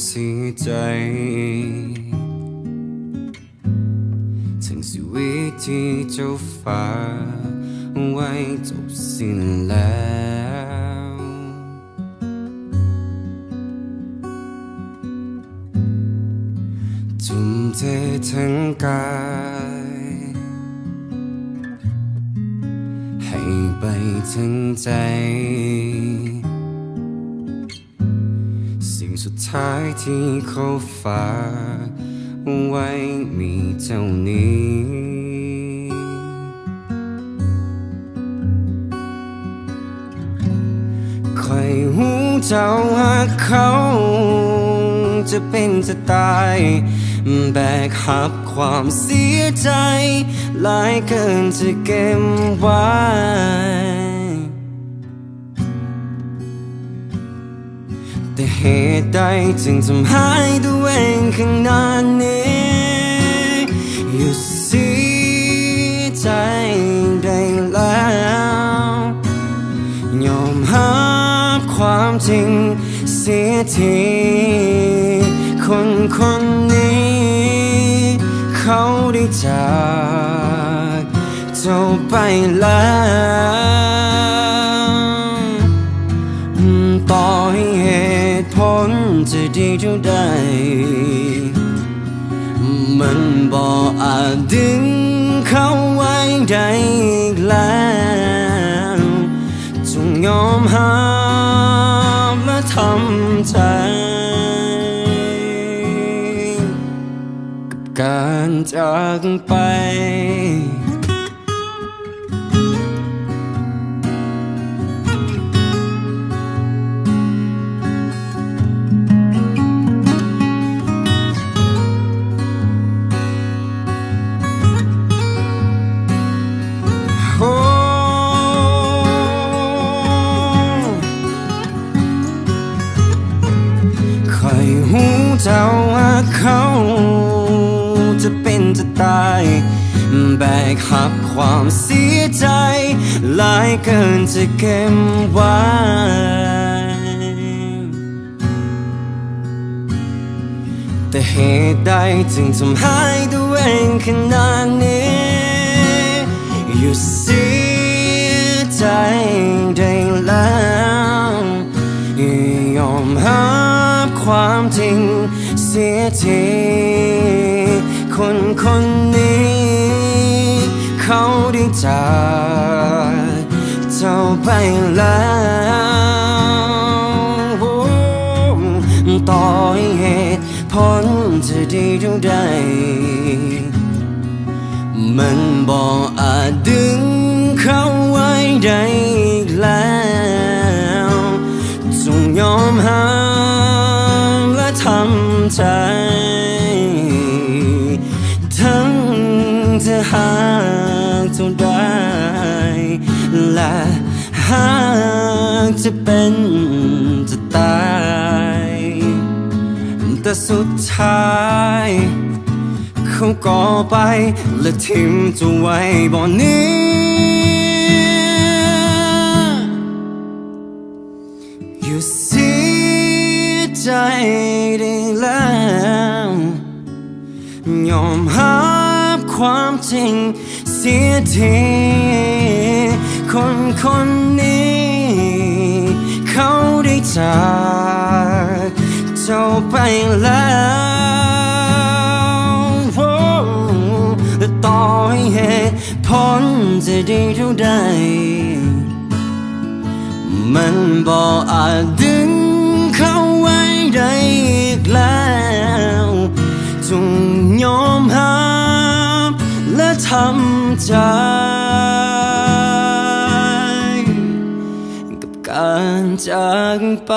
เสียใจทั้งชีวิตที่เจ้าฝากไว้จบสิ้นแล้วทุ่มเททั้งกายให้ไปทั้งใจสิ่งสุดท้ายที่เขาฝากไว้มีเท่านี้ใครหูเจ้าหากเขาจะเป็นจะตายแบกหับความเสียใจหลายเกินจะเก็บไว้แต่เหตุใดจึงทำให้ตัวเองขนาดนี้อยู่เสียใจได้แล้วยอมรับความจริงเสียทีคนคนนี้เขาได้จากเจ้าไปแล้วต่อให้เหตุผลจะดีเท่าใดมันบ่อาจดึงเขาไว้ได้อีกแล้วจงยอมรับและทำใจกับการจากไปหูเจ้าว่าเขาจะเป็นจะตายแบกหับความเสียใจหลายเกินจะเก็บไว้แต่เหตุใดจึงทำให้ตัวเองขนาดนี้อยู่เสียใจได้แล้วยอมรับความจริงเสียทีคนคนนี้เขาได้จากเจ้าไปแล้วต่อให้เหตุผลจะดีเท่าใดมันบ่อาจดึงเขาไว้ได้อีกแล้วจงยอมรับและทำใจทั้งจะหากเท่าใดและหากจะเป็นจะตายแต่สุดท้ายเขาก็ไปและทิ้งจะไว้บ่อนี้อยู่เสียใจได้แล้วยอมรับความจริงเสียทีคนคนนี้เขาได้จากเจ้าไปแล้วและต่อให้เหตุผลจะดีเท่าใดมันบ่อาจดึงเขาไว้ได้อีกแล้วจงยอมรับและทำใจกับการจากไป